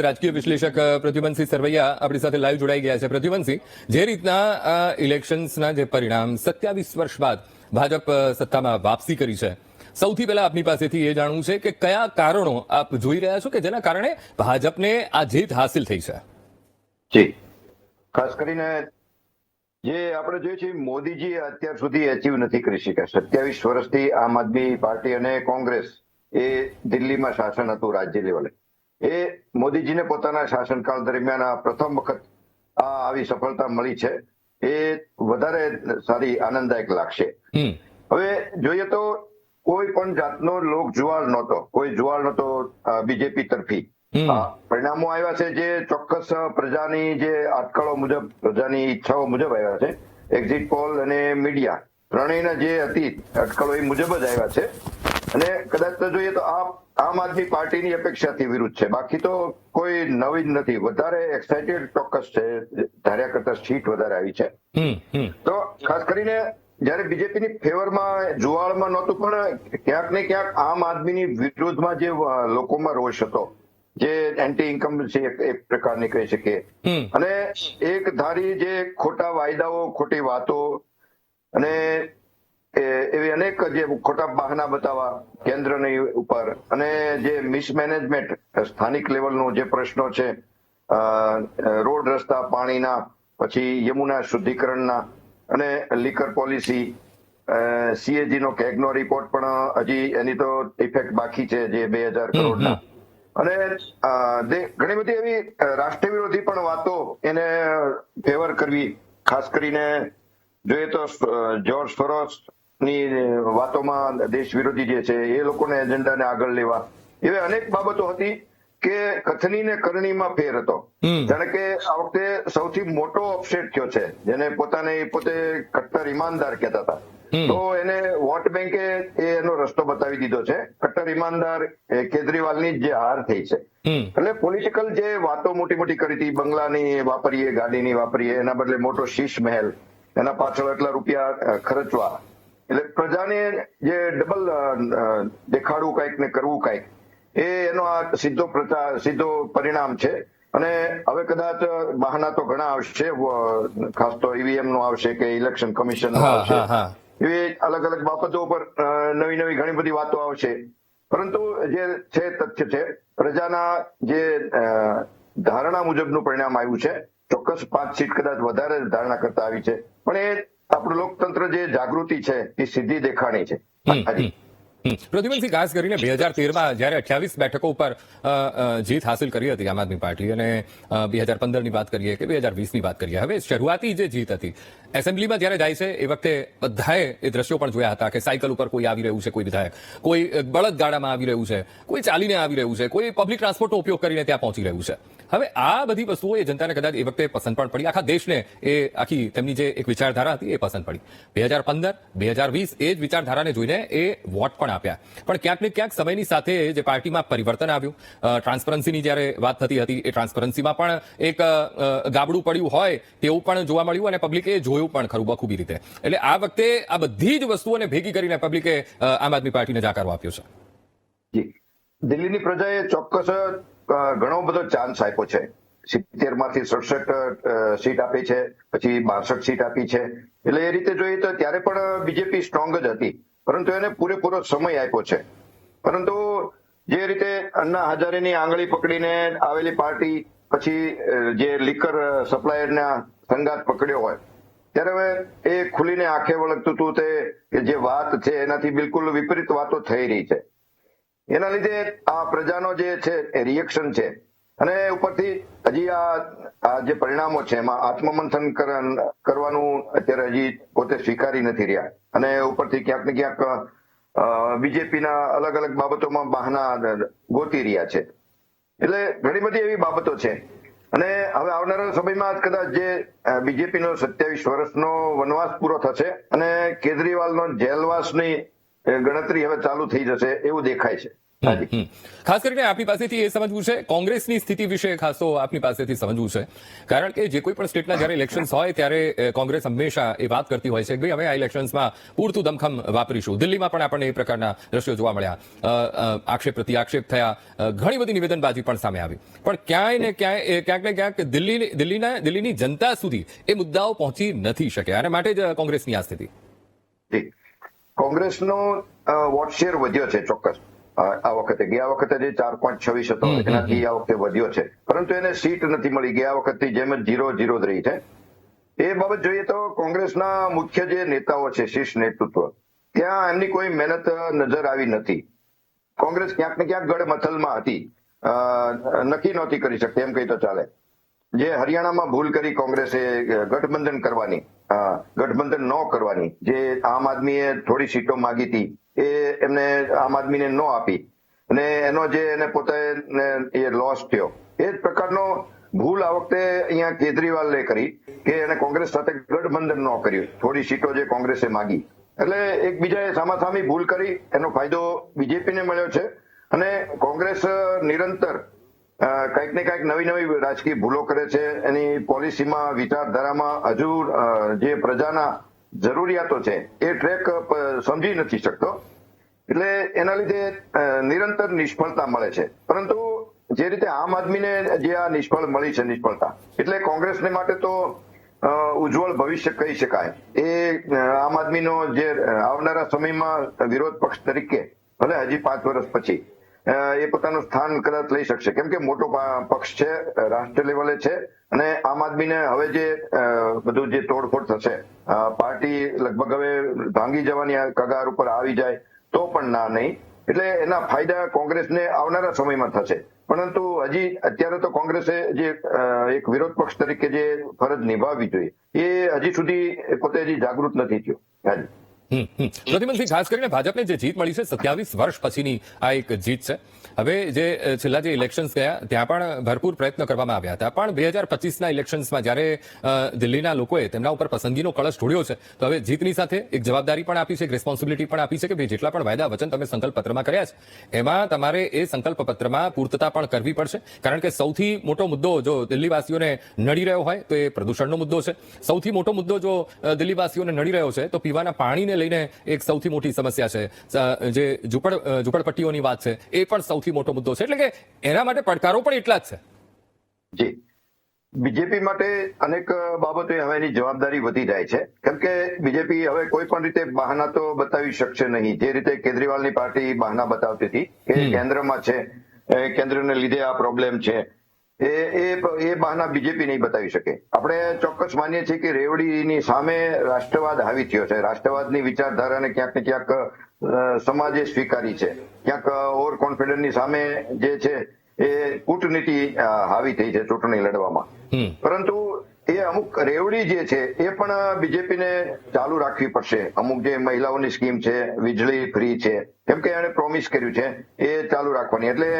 રાજકીય વિશ્લેષક પ્રદ્યુમનસિંહ સરવૈયા આપણી સાથે લાઈવ જોડાઈ ગયા છે. પ્રદ્યુમનસિંહ, જે રીતના ઇલેક્શન્સના જે પરિણામ 27 વર્ષ બાદ ભાજપ સત્તામાં વાપસી કરી છે, સૌથી પહેલા આપની પાસેથી એ જાણવું છે કે કયા કારણો આપ જોઈ રહ્યા છો કે જેના કારણે ભાજપને આ જીત હાસિલ થઈ છે? જી, ખાસ કરીને જે આપણે જોઈએ છીએ, મોદીજી અત્યાર સુધી અચીવ નથી કરી શક્યા. 27 વર્ષથી આમ આદમી પાર્ટી અને કોંગ્રેસ એ દિલ્હીમાં શાસન હતું રાજ્ય લેવલે. એ મોદીજીને પોતાના શાસનકાળ દરમિયાન આ પ્રથમ વખત આવી સફળતા મળી છે. એ વધારે સારી આનંદદાયક લાગશે. હવે જોઈએ તો કોઈ પણ જાતનો લોક જુવાળ નહોતો, કોઈ જુવાળ નહોતો બીજેપી તરફી. પરિણામો આવ્યા છે જે ચોક્કસ પ્રજાની જે અટકળો મુજબ, પ્રજાની ઈચ્છાઓ મુજબ આવ્યા છે. એક્ઝિટ પોલ અને મીડિયા ત્રણેયના જે હતી અટકળો એ મુજબ જ આવ્યા છે. અને કદાચ તો જોઈએ તો આમ આદમી પાર્ટીની અપેક્ષાથી વિરુદ્ધ છે. બાકી તો કોઈ નવી જ નથી. વધારે એક્સાઇટેડ ચોક્કસ છે, ધાર્યા કરતા સીટ વધારે આવી છે. તો ખાસ કરીને જયારે બીજેપીની ફેવરમાં જુવાળમાં નહોતું, પણ ક્યાંક ને ક્યાંક આમ આદમીની વિરુદ્ધમાં જે લોકોમાં રોષ હતો, જે એન્ટી ઇન્કમ્બન્સી એક પ્રકારની કહી શકીએ, અને એક ધારી જે ખોટા વાયદાઓ, ખોટી વાતો અને એવી અનેક જે ખોટા બહાના બતાવવા કેન્દ્રની ઉપર, અને જે મિસમેનેજમેન્ટ સ્થાનિક લેવલનો જે પ્રશ્નો છે, રોડ રસ્તા, પાણીના, પછી યમુના શુદ્ધિકરણના, અને લીકર પોલિસી, સીએજી નો કેગનો રિપોર્ટ પણ હજી એની તો ઇફેક્ટ બાકી છે, જે 2000 કરોડના, અને ઘણી બધી એવી રાષ્ટ્ર વિરોધી પણ વાતો એને ફેવર કરવી. ખાસ કરીને જોઈએ તો જોર્જ સોરોસ ની વાતોમાં દેશ વિરોધી જે છે એ લોકોને એજન્ડાને આગળ લેવા, એવી અનેક બાબતો હતી કે કથની ને કરણીમાં ફેર હતો. જાણે કે આ વખતે સૌથી મોટો અપસેટ થયો છે, જેને પોતે કટ્ટર ઈમાનદાર કહેતા હતા, તો એને વોટ બેંકે એનો રસ્તો બતાવી દીધો છે. કટ્ટર ઈમાનદાર કેજરીવાલની જે હાર થઈ છે. એટલે પોલિટિકલ જે વાતો મોટી મોટી કરી હતી, બંગલાની વાપરીએ, ગાડીની વાપરીએ, એના બદલે મોટો શીશ મહેલ, એના પાછળ એટલા રૂપિયા ખર્ચવા, એટલે પ્રજાને જે ડબલ દેખાડવું કાંઈક ને કરવું કાંઈક, એનો આ સીધો પરિણામ છે. અને હવે કદાચ બહાના તો ઘણા આવશે, ખાસ તો ઈવીએમ નો આવશે કે ઇલેક્શન કમિશન નો આવશે, એવી અલગ અલગ બાબતો ઉપર નવી ઘણી બધી વાતો આવશે. પરંતુ જે છે તથ્ય છે, પ્રજાના જે ધારણા મુજબનું પરિણામ આવ્યું છે. ચોક્કસ 5 સીટ કદાચ વધારે ધારણા કરતા આવી છે, પણ એ આપણું લોકતંત્ર જે જાગૃતિ છે એ સીધી દેખાણી છે. પ્રદ્યુમનસિંહ, ખાસ કરીને 2013માં જયારે 28 બેઠકો ઉપર જીત હાસિલ કરી હતી આમ આદમી પાર્ટી, અને 2015ની વાત કરીએ કે 2020ની વાત કરીએ, હવે શરૂઆતી જે જીત હતી એસેમ્બલીમાં જયારે જાય છે એ વખતે બધાએ એ દ્રશ્યો પણ જોયા હતા કે સાયકલ ઉપર કોઈ આવી રહ્યું છે, કોઈ વિધાયક, કોઈ બળદગાડામાં આવી રહ્યું છે, કોઈ ચાલીને આવી રહ્યું છે, કોઈ પબ્લિક ટ્રાન્સપોર્ટનો ઉપયોગ કરીને ત્યાં પહોંચી રહ્યું છે. હવે આ બધી વસ્તુઓ એ જનતાને કદાચ એ વખતે પસંદ પણ પડી, આખા દેશને એ આખી તેમની જે એક વિચારધારા હતી એ પસંદ પડી. 2015, 2020 એ જ વિચારધારાને જોઈને એ વોટ પણ આપ્યા. પણ ક્યાંક ને ક્યાંક સમયની સાથે જે પાર્ટીમાં પરિવર્તન આવ્યું, ટ્રાન્સપરન્સીની જયારે વાત થતી હતી, એ ટ્રાન્સપરન્સીમાં પણ એક ગાબડું પડ્યું હોય તેવું પણ જોવા મળ્યું, અને પબ્લિકે જોયું પણ ખરું બખૂબી રીતે. એટલે આ વખતે આ બધી જ વસ્તુઓને ભેગી કરીને પબ્લિકે આમ આદમી પાર્ટીને જાકારો આપ્યો છે. જી, દિલ્હીની પ્રજાએ ચોક્કસ ઘણો બધો ચાન્સ આપ્યો છે. 70 માંથી 67 સીટ આપી છે, પછી 62 સીટ આપી છે. એટલે એ રીતે જોઈએ તો ત્યારે પણ બીજેપી સ્ટ્રોંગ જ હતી, પરંતુ એને પૂરેપૂરો સમય આપ્યો છે. પરંતુ જે રીતે અન્ના હજારેની આંગળી પકડીને આવેલી પાર્ટી પછી જે લીકર સપ્લાયરના સંગાત પકડ્યો હોય, ત્યારે હવે એ ખુલીને આંખે વળગતું હતું. તે જે વાત છે એનાથી બિલકુલ વિપરીત વાતો થઈ રહી છે. એના લીધે આ પ્રજાનો જે છે એ રિએક્શન છે. અને ઉપરથી હજી આ જે પરિણામો છે એમાં આત્મમંથન કરવાનું અત્યારે હજી પોતે સ્વીકારી નથી રહ્યા, અને ઉપરથી ક્યાંક ને ક્યાંક બીજેપીના અલગ અલગ બાબતોમાં બહાના ગોતી રહ્યા છે. એટલે ઘણી બધી એવી બાબતો છે. અને હવે આવનારા સમયમાં કદાચ જે બીજેપીનો 27 વર્ષનો વનવાસ પૂરો થશે અને કેજરીવાલનો જેલવાસની ગણતરી હવે ચાલુ થઈ જશે એવું દેખાય છે. હાજી. ખાસ કરીને આપની પાસેથી એ સમજવું છે, કોંગ્રેસની સ્થિતિ વિશે ખાસ તો આપની પાસેથી સમજવું છે, કારણ કે જે કોઈ પણ સ્ટેટના જ્યારે ઇલેક્શન્સ હોય ત્યારે કોંગ્રેસ હંમેશા એ વાત કરતી હોય છે કે ભાઈ અમે આ ઇલેક્શન્સમાં પૂરતું દમખમ વાપરીશું. દિલ્હીમાં પણ આપણને એ પ્રકારના દ્રશ્યો જોવા મળ્યા, આક્ષેપ પ્રતિ આક્ષેપ થયા, ઘણી બધી નિવેદનબાજી પણ સામે આવી, પણ ક્યાંય ને ક્યાંક દિલ્હીની જનતા સુધી એ મુદ્દાઓ પહોંચી નથી શક્યા, અને માટે જ કોંગ્રેસની આ સ્થિતિ. કોંગ્રેસનો વોટ શેર વધ્યો છે ચોક્કસ આ વખતે. ગયા વખતે જે 4.26 હતો એનાથી આ વખતે વધ્યો છે, પરંતુ એને સીટ નથી મળી. ગયા વખતની જેમ જ 0-0 જ રહી છે. એ બાબત જોઈએ તો કોંગ્રેસના મુખ્ય જે નેતાઓ છે, શીર્ષ નેતૃત્વ, ત્યાં એમની કોઈ મહેનત નજર આવી નથી. કોંગ્રેસ ક્યાંક ને ક્યાંક ગડમથલમાં હતી, નક્કી નહોતી કરી શકતી એમ કહી તો ચાલે. જે હરિયાણામાં ભૂલ કરી કોંગ્રેસે ગઠબંધન કરવાની, ગઠબંધન ન કરવાની, જે આમ આદમીએ થોડી સીટો માંગી હતી એ એમને આમ આદમીને ન આપી, અને એનો જે એને પોતે એ લોસ થયો, એ જ પ્રકારનો ભૂલ આ વખતે અહીંયા કેજરીવાલે કરી કે એને કોંગ્રેસ સાથે ગઠબંધન ન કર્યું, થોડી સીટો જે કોંગ્રેસે માંગી. એટલે એકબીજાએ સામાસામી ભૂલ કરી, એનો ફાયદો બીજેપીને મળ્યો છે. અને કોંગ્રેસ નિરંતર કંઈક ને કંઈક નવી નવી રાજકીય ભૂલો કરે છે. એની પોલિસીમાં, વિચારધારામાં હજુ જે પ્રજાના જરૂરિયાતો છે એ ટ્રેક સમજી નથી શકતો. એટલે એના લીધે નિરંતર નિષ્ફળતા મળે છે. પરંતુ જે રીતે આમ આદમીને જે આ મળી છે નિષ્ફળતા, એટલે કોંગ્રેસને માટે તો ઉજ્જવળ ભવિષ્ય કહી શકાય. એ આમ આદમીનો જે આવનારા સમયમાં વિરોધ પક્ષ તરીકે ભલે હજી 5 વર્ષ પછી એ પોતાનું સ્થાન કદાચ લઈ શકશે, કેમ કે મોટો પક્ષ છે, રાષ્ટ્ર લેવલે છે, અને આમ આદમીને હવે જે બધું જે તોડફોડ થશે, પાર્ટી લગભગ હવે ભાંગી જવાની કગાર ઉપર આવી જાય તો પણ ના નહીં. એટલે એના ફાયદા કોંગ્રેસને આવનારા સમયમાં થશે. પરંતુ હજી અત્યારે તો કોંગ્રેસે જે એક વિરોધ પક્ષ તરીકે જે ફરજ નિભાવવી જોઈએ એ હજી સુધી પોતે હજી જાગૃત નથી થયો. હાજી. પ્રદ્યુમનસિંહ, ખાસ કરીને ભાજપને જે જીત મળી છે 27 વર્ષ પછીની આ એક જીત છે. હવે જે છેલ્લા જે ઇલેક્શન્સ ગયા ત્યાં પણ ભરપૂર પ્રયત્ન કરવામાં આવ્યા હતા, પણ 2025ના ઇલેક્શન્સમાં જ્યારે દિલ્હીના લોકોએ તેમના ઉપર પસંદગીનો કળશ ઢોળ્યો છે, તો હવે જીતની સાથે એક જવાબદારી પણ આપી છે, એક રિસ્પોન્સિબિલિટી પણ આપી છે કે ભાઈ જેટલા પણ વાયદા વચન તમે સંકલ્પ પત્રમાં કર્યા છે એમાં તમારે એ સંકલ્પ પત્રમાં પૂર્તતા પણ કરવી પડશે. કારણ કે સૌથી મોટો મુદ્દો જો દિલ્હીવાસીઓને નડી રહ્યો હોય તો એ પ્રદૂષણનો મુદ્દો છે. સૌથી મોટો મુદ્દો જો દિલ્હીવાસીઓને નડી રહ્યો છે તો પીવાના પાણીને લઈને એક સૌથી મોટી સમસ્યા છે. જે ઝૂંપડપટ્ટીઓની વાત છે એ પણ સૌથી મોટો મુદ્દો છે. એટલે કે એના માટે પડકારો પણ એટલા જ છે. જી, બીજેપી માટે અનેક બાબતો હવે એની જવાબદારી વધી જાય છે, કેમ કે બીજેપી હવે કોઈ પણ રીતે બહાના તો બતાવી શકશે નહીં. જે રીતે કેજરીવાલની પાર્ટી બહાના બતાવતી હતી કે કેન્દ્રમાં છે, કેન્દ્રને લીધે આ પ્રોબ્લેમ છે, એ બહાના બીજેપી નહીં બતાવી શકે. આપણે ચોક્કસ માનીએ છીએ કે રેવડીની સામે રાષ્ટ્રવાદ હાવી થયો છે. રાષ્ટ્રવાદની વિચારધારાને ક્યાંક ને ક્યાંક સમાજે સ્વીકારી છે. ક્યાંક ઓવર કોન્ફિડન્સની સામે જે છે એ કૂટનીતિ હાવી થઈ છે ચૂંટણી લડવામાં. પરંતુ એ અમુક રેવડી જે છે એ પણ બીજેપીને ચાલુ રાખવી પડશે. અમુક જે મહિલાઓની સ્કીમ છે, વીજળી ફ્રી છે, કેમ કે એણે પ્રોમિસ કર્યું છે એ ચાલુ રાખવાની, એટલે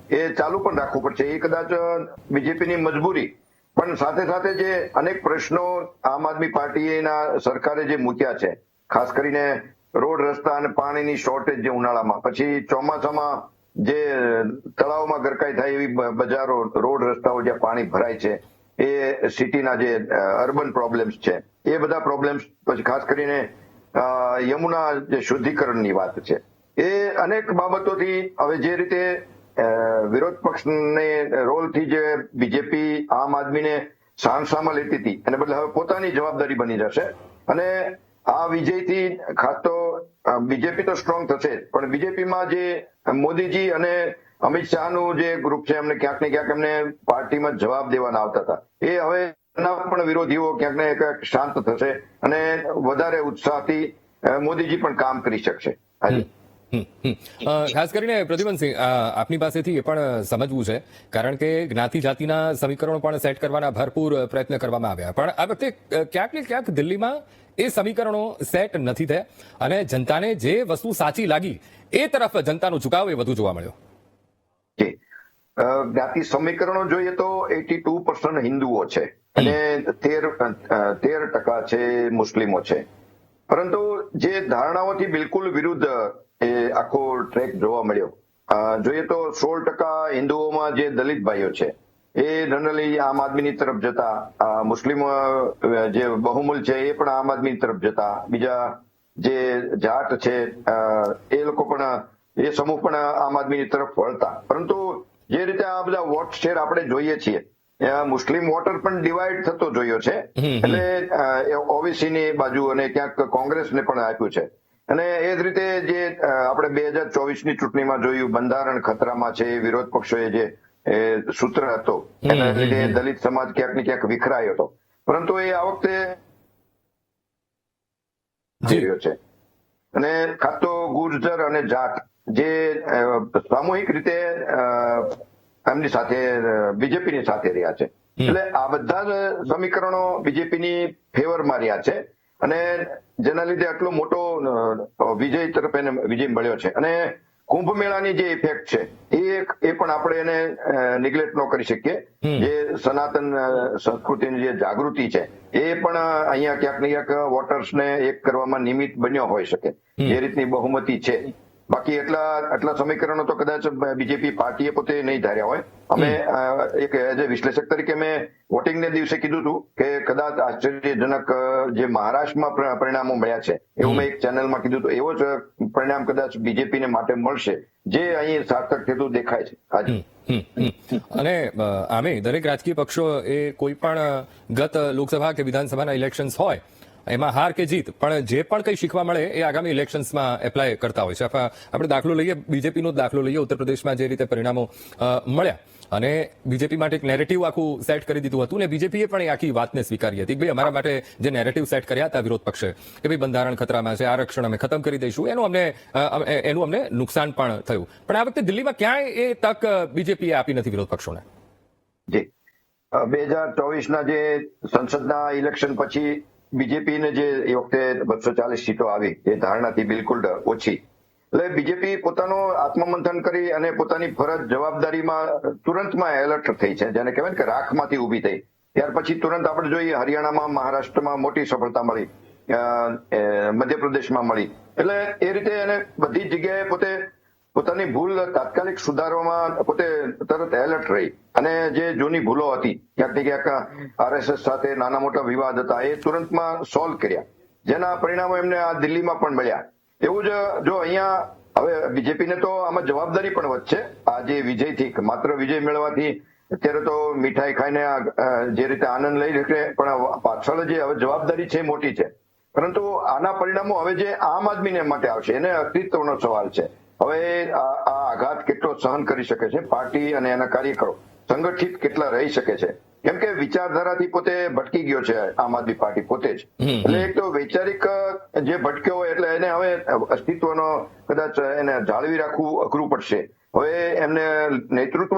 એ ચાલુ પણ રાખવું પડશે. એ કદાચ બીજેપીની મજબૂરી. પણ સાથે સાથે જે અનેક પ્રશ્નો આમ આદમી પાર્ટીના સરકારે જે મૂક્યા છે, ખાસ કરીને રોડ, રસ્તા અને પાણીની શોર્ટેજ, જે ઉનાળામાં, પછી ચોમાસામાં જે તળાવમાં ગરકાઈ થાય એવી બજારો, રોડ, રસ્તાઓ જ્યાં પાણી ભરાય છે, એ સિટીના જે અર્બન પ્રોબ્લેમ્સ છે, એ બધા પ્રોબ્લેમ્સ, પછી ખાસ કરીને યમુના જે શુદ્ધિકરણની વાત છે, એ અનેક બાબતોથી હવે જે રીતે વિરોધ પક્ષને રોલથી જે બીજેપી આમ આદમીને સામસામા લેતી હતી એને બદલે હવે પોતાની જવાબદારી બની જશે. અને આ વિજયથી ખાસ તો બીજેપી તો સ્ટ્રોંગ થશે, પણ બીજેપીમાં જે મોદીજી અને અમિત શાહનું જે ગ્રુપ છે, એમને ક્યાંક ને ક્યાંક એમને પાર્ટીમાં જવાબ દેવાના આવતા હતા, એ હવે પણ વિરોધીઓ ક્યાંક ને ક્યાંક શાંત થશે અને વધારે ઉત્સાહથી મોદીજી પણ કામ કરી શકશે. ખાસ કરીને પ્રદ્યુમનસિંહ, આપની પાસેથી એ પણ સમજવું છે, કારણ કે જ્ઞાતિ જાતિના સમીકરણો પણ સેટ કરવાના ભરપૂર પ્રયત્ન કરવામાં આવ્યા, પણ આ વખતે ક્યાંક ને ક્યાંક દિલ્હીમાં એ સમીકરણો સેટ નથી થયા અને જનતાને જે વસ્તુ સાચી લાગી એ તરફ જનતાનો ઝુકાવ એ વધુ જોવા મળ્યો. જ્ઞાતિ સમીકરણો જોઈએ તો 82% હિન્દુઓ છે અને 13% છે મુસ્લિમો છે. પરંતુ જે ધારણાઓથી બિલકુલ વિરુદ્ધ એ આખો ટ્રેક જોવા મળ્યો, જોઈએ તો 16% હિન્દુઓમાં જે દલિત ભાઈઓ છે એ જનરલી આમ આદમીની તરફ જતા, મુસ્લિમ જે બહુમૂલ છે એ પણ આમ આદમી તરફ જતા, બીજા જે જાટ છે એ લોકો પણ, એ સમૂહ પણ આમ આદમીની તરફ વળતા. પરંતુ જે રીતે આ બધા વોટ શેર આપણે જોઈએ છીએ, મુસ્લિમ વોટર પણ ડિવાઈડ થતો જોયો છે. એટલે ઓબીસી ની બાજુ અને ક્યાંક કોંગ્રેસને પણ આપ્યું છે. અને એ જ રીતે જે આપણે 2024ની ચૂંટણીમાં જોયું, બંધારણ ખતરામાં છે, વિરોધ પક્ષોએ જે સૂત્ર હતો એના લીધે દલિત સમાજ ક્યાંક ને ક્યાંક વિખરાયો હતો. પરંતુ એ આ વખતે રહ્યો છે. અને ખાસ તો ગુર્જર અને જાટ જે સામૂહિક રીતે એમની સાથે બીજેપીની સાથે રહ્યા છે. એટલે આ બધા જ સમીકરણો બીજેપીની ફેવરમાં રહ્યા છે અને જેના લીધે આટલો મોટો વિજય તરફ એને વિજય મળ્યો છે. અને કુંભ મેળાની જે ઇફેક્ટ છે એ પણ આપણે એને નિગ્લેક્ટ ન કરી શકીએ. જે સનાતન સંસ્કૃતિની જે જાગૃતિ છે એ પણ અહીંયા ક્યાંક ને ક્યાંક વોટર્સને એક કરવામાં નિમિત્ત બન્યો હોઈ શકે, જે રીતની બહુમતી છે. બાકી આટલા સમીકરણો તો કદાચ બીજેપી પાર્ટીએ પોતે નહીં ધાર્યા હોય. અમે એક એઝ એ વિશ્લેષક તરીકે મેં વોટિંગને દિવસે કીધું હતું કે કદાચ આશ્ચર્યજનક જે મહારાષ્ટ્રમાં પરિણામો મળ્યા છે એવું મેં એક ચેનલમાં કીધું હતું, એવો જ પરિણામ કદાચ બીજેપીને માટે મળશે, જે અહીં સાર્થક થતું દેખાય છે આજે. અને આમે દરેક રાજકીય પક્ષો એ કોઈ પણ ગત લોકસભા કે વિધાનસભાના ઇલેક્શન્સ હોય એમાં હાર કે જીત, પણ જે પણ કંઈ શીખવા મળે એ આગામી ઇલેક્શન્સમાં એપ્લાય કરતા હોય છે. આપણે દાખલો લઈએ, બીજેપીનો દાખલો લઈએ, ઉત્તર પ્રદેશમાં જે રીતે પરિણામો મળ્યા અને બીજેપી માટે એક નેરેટિવ આખું સેટ કરી દીધું હતું ને બીજેપીએ પણ એ આખી વાતને સ્વીકારી હતી કે ભાઈ અમારા માટે જે નેરેટિવ સેટ કર્યા હતા વિરોધ પક્ષે કે ભાઈ બંધારણ ખતરામાં છે, આરક્ષણ અમે ખતમ કરી દઈશું, એનું અમને નુકસાન પણ થયું. પણ આ વખતે દિલ્હીમાં ક્યાંય એ તક બીજેપીએ આપી નથી વિરોધ પક્ષોને. જી, 2024ના જે સંસદના ઇલેક્શન પછી બીજેપીને જે એ વખતે 240 સીટો આવી એ ધારણાથી બિલકુલ ઓછી. એટલે બીજેપી પોતાનું આત્મમંથન કરી અને પોતાની ફરજ જવાબદારીમાં તુરંતમાં એલર્ટ થઈ છે, જેને કહેવાય કે રાખમાંથી ઊભી થઈ. ત્યાર પછી તુરંત આપણે જોઈએ હરિયાણામાં, મહારાષ્ટ્રમાં મોટી સફળતા મળી, મધ્યપ્રદેશમાં મળી. એટલે એ રીતે એને બધી જગ્યાએ પોતાની ભૂલ તાત્કાલિક સુધારવામાં પોતે તરત એલર્ટ રહી અને જે જૂની ભૂલો હતી, ક્યાંક ને ક્યાંક આરએસએસ સાથે નાના મોટા વિવાદ હતા, એ તુરંતમાં સોલ્વ કર્યા, જેના પરિણામો એમને આ દિલ્હીમાં પણ મળ્યા. એવું જ જો અહીંયા હવે બીજેપીને તો આમાં જવાબદારી પણ વધશે. આ જે વિજયથી, માત્ર વિજય મેળવવાથી અત્યારે તો મીઠાઈ ખાઈને જે રીતે આનંદ લઈ શકે, પણ પાછળ જે હવે જવાબદારી છે મોટી છે. પરંતુ આના પરિણામો હવે જે આમ આદમીને માટે આવશે એને અસ્તિત્વનો સવાલ છે. હવે આ આઘાત કેટલો સહન કરી શકે છે પાર્ટી અને એના કાર્યકરો, સંગઠિત કેટલા રહી શકે છે, કેમ કે વિચારધારાથી પોતે ભટકી ગયો છે આમ આદમી પાર્ટી પોતે જ. એટલે એક તો વૈચારિક જે ભટક્યો હોય એટલે એને હવે અસ્તિત્વનો કદાચ એને જાળવી રાખવું અઘરું પડશે. હવે એમને નેતૃત્વ